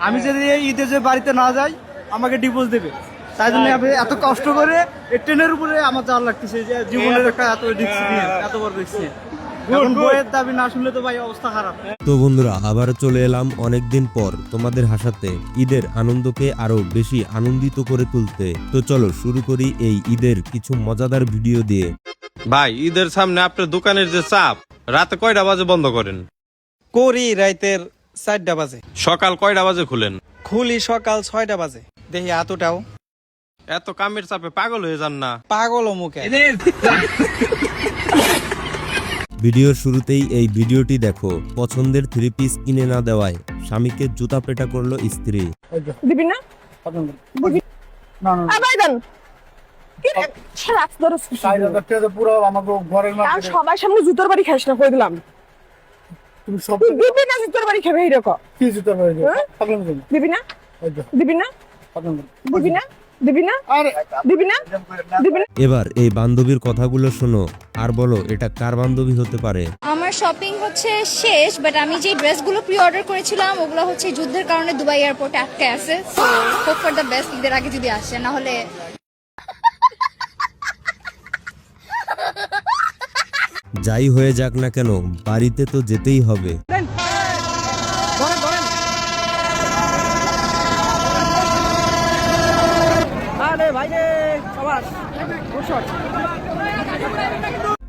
আমি যদি এই ঈদে যে বাড়িতে না যাই আমাকে ডিভোর্স দেবে, তাই জন্য আমি এত কষ্ট করে এই ট্রেনের উপরে আমার যাওয়ার লাগতেছে, যে জীবনের একটা এত রিস্ক নিয়ে, এত বড় রিস্ক নিয়ে। এখন বইয়ের দাবি না শুনলে তো ভাই অবস্থা খারাপ। তো বন্ধুরা, আবার চলে এলাম অনেকদিন পর তোমাদের হাসাতে, ঈদের আনন্দকে আরো বেশি আনন্দিত করে তুলতে। তো চলো শুরু করি এই ঈদের কিছু মজাদার ভিডিও দিয়ে। ভাই, ঈদের সামনে আপনার দোকানের যে চাপ, রাতে কয়টা বাজে বন্ধ করেন? করি রাইতের 4টা বাজে, সকাল কয়টা বাজে খুলেন? খুলি সকাল 6টা বাজে। দেখি এতটাও এত কামের চাপে পাগল হয়ে যান না? পাগল মুখে। ভিডিওর শুরুতেই এই ভিডিওটি দেখো। পছন্দের 3 পিস কিনে না দেওয়ায় স্বামীকে জুতা পেটা করলো স্ত্রী। দিবি না? না না আবার দেন। কি ছাড়া ধরো পুরো আমাকে ঘরের আর সবার সামনে জুতোর বাড়ি খাস না, কই দিলাম। তুমি সব তুই দিবি না জুতোর বাড়ি খাবে এইরকম? কি জুতা পরে দিবি না? দিবি না? দিবি না? দিবি না? আরে দিবি না? দিবি না? এবার এই বান্ধবীর কথাগুলো শোনো আর বলো এটা কার বান্ধবী হতে পারে। আমার শপিং হচ্ছে শেষ, বাট আমি যে ড্রেসগুলো প্রি অর্ডার করেছিলাম ওগুলো হচ্ছে যুদ্ধের কারণে দুবাই এয়ারপোর্টে আটকে আছে। So hope for the best, ঈদের আগে যদি আসে, না হলে যাই হয়ে যাক না কেন, বাড়িতে তো যেতেই হবে।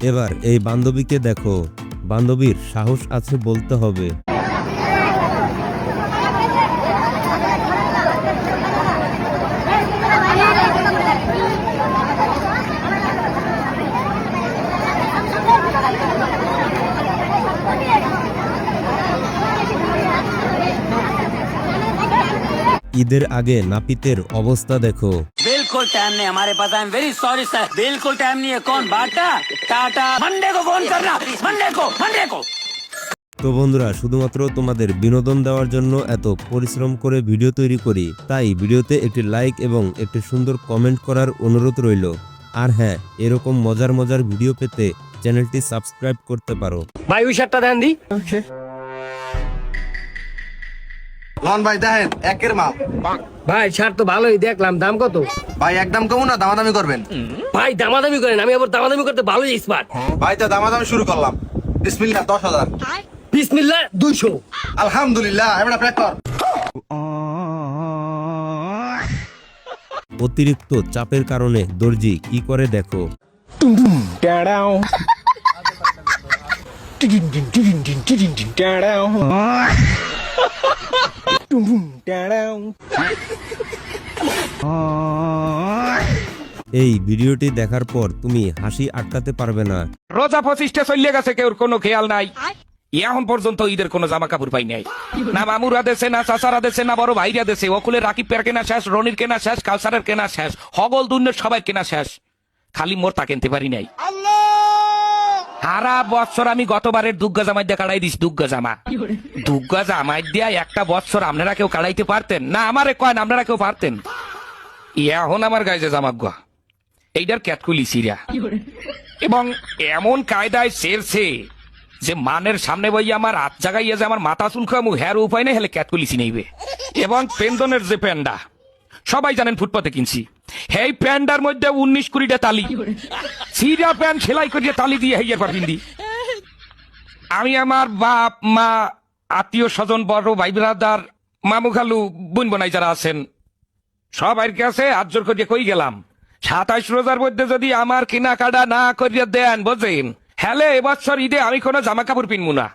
এবার এই বান্ধবীকে দেখো, বান্ধবীর সাহস আছে বলতে হবে। ঈদের আগে নাপিতের অবস্থা দেখো। बिल्कुल टाइम नहीं हमारे पास। I am very sorry sir, बिल्कुल टाइम नहीं है। कौन बाटा टाटा मंडे को फोन करना, मंडे को। তো বন্ধুরা, শুধুমাত্র তোমাদের বিনোদন দেওয়ার জন্য এত পরিশ্রম করে ভিডিও তৈরি করি, তাই ভিডিওতে একটি লাইক এবং একটি সুন্দর কমেন্ট করার অনুরোধ রইল। আর হ্যাঁ, এরকম মজার মজার ভিডিও পেতে চ্যানেলটি সাবস্ক্রাইব করতে পারো। भाई ওই শার্টটা দেন দি। লন ভাই দেখেন একের মাল। ভাই শার্ট তো ভালোই দেখলাম, দাম কত? ভাই একদম কমু না, দামাদামি করবেন। ভাই দামাদামি করেন, আমি আবার দামাদামি করতে ভালোই স্মার্ট। ভাই তো দামাদামি শুরু করলাম। বিসমিল্লাহ 10,000। বিসমিল্লাহ 200। আলহামদুলিল্লাহ এবার প্যাক কর। অতিরিক্ত চাপের কারণে দর্জি কি করে দেখো। এই ভিডিওটি দেখার পর তুমি হাসি আটকাতে পারবে না। রোজা 25টা চলে গেছে, কেউ কোনো খেয়াল নাই। এখন পর্যন্ত ঈদের কোনো জামা কাপড় পাই নাই। না মামুরা দেশে, না চাচারা দেশে, না বড় ভাইরা দেশে। অকুলে রাকিবের কেনা শেষ, রনির কেনা শেষ, কাউসারের কেনা শেষ, হগল দুর্নের সবাই কেনা শেষ। খালি মোর তা কিনতে পারি নাই। সারা বছর আমি গতবারের দুগ্গা জামাই দিয়ে কাড়াই দিস। দুগ্গা জামাই দিয়া একটা বছর আপনারা কেউ কাড়াইতে পারতেন না? আমারে কয়েন আপনারা কেউ পারতেন? এখন আমার গায়ে যে জামা গুয়া এইটার ক্যাটকুলি সিরা এবং এমন কায়দায় সেরছে যে মানের সামনে বই আমার হাত জাগাইয়া যে আমার মাথা চুলকামু হের উপায় নেই, হেলে ক্যাটকুলিসি নেইবে। এবং পেন্দনের যে প্যান্ডা সবাই জানেন ফুটপাতে কিনছি, এই প্যান্ডার মধ্যে 19-20টা তালি। সিরা প্যান্ট সেলাই করিয়া তালি দিয়ে হেয়ার পর পিন্দি। আমি আমার বাপ মা, আত্মীয় স্বজন, বড় ভাই ব্রাদার, মামু খালু, বোন বোনাই যারা আছেন সবার কাছে হাত জোর করিয়া কই গেলাম, 27 রোজার মধ্যে যদি আমার কেনাকাটা না করিয়া দেন বোঝেন, হ্যালে এবছর ঈদে আমি কোনো জামা কাপড় পিনবো না।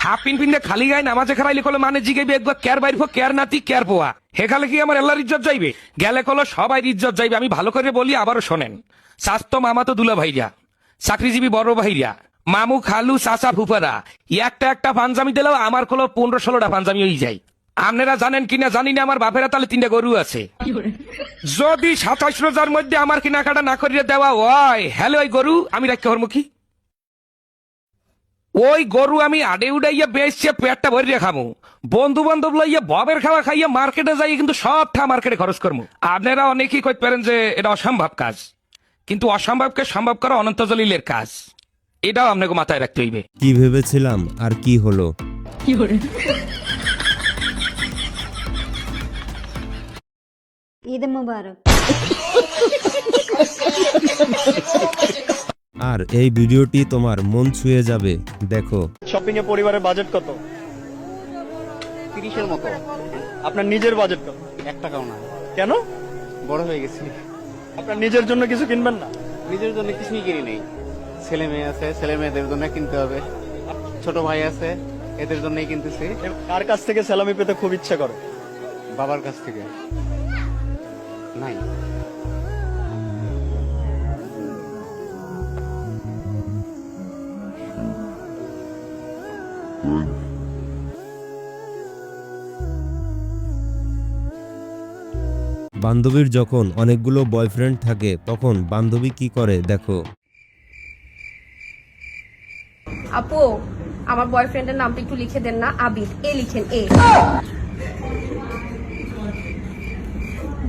হাফ পিনতে খালি গায়ে নামাজে খারাইলে কলো মানে জিগাইবে একবার কেয়ার বাইর কেয়ার নাতি কেয়ার পোয়া, হেখালে কি আমার আল্লাহর ইজ্জত যাইবে? গেলে কলো সবাই ইজ্জত যাইবে। আমি ভালো করে বলি, আবারও শোনেন। স্বাস্থ্য মামা তো দুলা ভাইরা, চাকরিজীবী বড় ভাইরা, মামু খালু চাচা ফুফারা একটা পাঞ্জামি দিলেও আমার কলো 15-16টা পাঞ্জামি হয়ে যায়। আপনারা জানেন কিনা জানি না, আমার বাপেরা তাহলে 3টা গরু আছে। যদি 27 রোজার মধ্যে আমার কেনাকাটা না করিয়ে দেওয়া হয়, হ্যালো ওই গরু আমি রাখতে হরমুখী। ওই গরু আমি আডে উড়াইয়া বেচছে পেটটা ভরিয়ে খামু। বন্ধু বান্ধব লইয়া ববের খাওয়া খাইয়া মার্কেটে যাই, কিন্তু সবটা মার্কেটে খরচ করবো। আপনারা অনেকেই কইতে পারেন যে এটা অসম্ভব কাজ, কিন্তু অসম্ভবকে সম্ভব করা অনন্ত জলিলের কাজ। এটাও আপনাকে মাথায় রাখতে হইবে। কি ভেবেছিলাম আর কি হলো। ঈদ মুবারক। আর এই ভিডিওটি তোমার মন ছুঁয়ে যাবে, দেখো। শপিং এ পরিবারের বাজেট কত? 30-এর মতো। আপনার নিজের বাজেট কত? 1 টাকাও না। কেন? বড় হয়ে গেছি, আপনার নিজের জন্য কিছু কিনবেন না? নিজের জন্য কিছুই কিনি নেই। ছেলে মেয়ে আছে, ছেলে মেয়েদের জন্য কিনতে হবে। ছোট ভাই আছে, এদের জন্যই কিনতেছি। কার কাছ থেকে সালামি পেতে খুব ইচ্ছা করে? বাবার কাছ থেকে নাই। বান্ধবীর যখন অনেকগুলো বয়ফ্রেন্ড থাকে তখন বান্ধবী কি করে, দেখো। আপু আমার বয়ফ্রেন্ডের নামটা একটু লিখে দেন না, আবিদ, এ লিখেন, এ।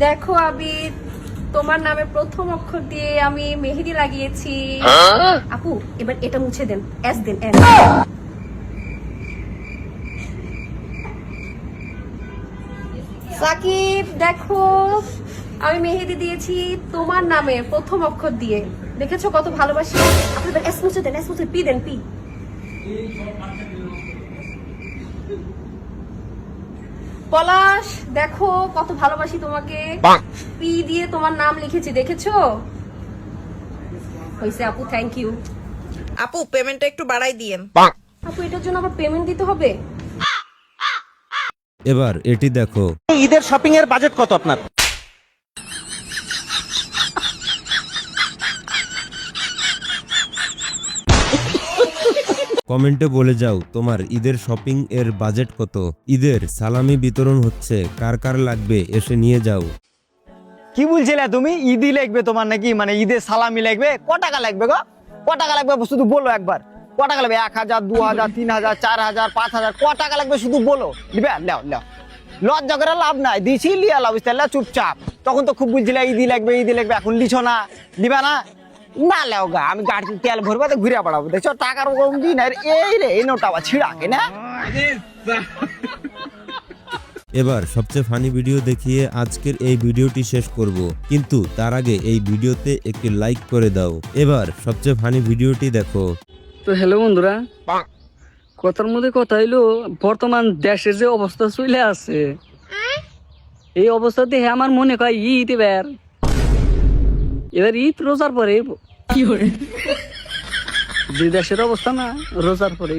দেখো আবিদ, তোমার নামে প্রথম অক্ষর দিয়ে আমি মেহেদি লাগিয়েছি। আপু এবার এটা মুছে দেন, এস দেন, এস। সাকিব দেখো, আমি মেহেদি দিয়েছি তোমার নামে প্রথম অক্ষর দিয়ে, দেখেছো কত ভালোবাসি। আপনি এবার এস মুছে দেন, এস মুছে, পি দেন, পি। পলাশ দেখো কত ভালোবাসি তোমাকে, পি দিয়ে তোমার নাম লিখেছি, দেখেছো? হইছে আপু, থ্যাংক ইউ। আপু পেমেন্টটা একটু বাড়াই দিয়েন। আপু এটার জন্য আবার পেমেন্ট দিতে হবে? এবার এটি দেখো। ঈদের শপিং এর বাজেট কত আপনার? কমেন্টে বলে যাও তোমার ঈদের শপিং এর বাজেট কত। ঈদের সালামি বিতরণ হচ্ছে, কার কার লাগবে এসে নিয়ে যাও। কি বলছিলে তুমি? ঈদই লাগবে তোমার নাকি? মানে ঈদের সালামি লাগবে? ক টাকা লাগবে গো? ক টাকা লাগবে শুধু বলো একবার। ক টাকা লাগবে? 1000, 2000, 3000, 4000, 5000, ক টাকা লাগবে শুধু বলো। দিবে? লেও লেও, লজ্জা করে লাভ নাই, দিছি লিয়া লাভ, চুপচাপ। তখন তো খুব বুঝছিলে ঈদি লাগবে, ঈদি লাগবে, এখন লিছো না, দিবা না? না লেও গা, আমি গাড়ি তেল ভরবো, ঘুরে পড়াবো, দেখছো টাকার ওরকম দিন। আর এই রে, এই নোটা ছিড়াকে না। এবার সবচেয়ে ফানি ভিডিও দেখিয়ে আজকের এই ভিডিওটি শেষ করব, কিন্তু তার আগে এই ভিডিওতে একটি লাইক করে দাও। এবার সবচেয়ে ফানি ভিডিওটি দেখো। তো হ্যালো বন্ধুরা, কথার মধ্যে কথা হইলো, বর্তমান দেশের যে অবস্থা চলে আছে, এই অবস্থা দেখে আমার মনে হয় ঈদ এবার ঈদ রোজার পরে, যে দেশের অবস্থা না, রোজার পরে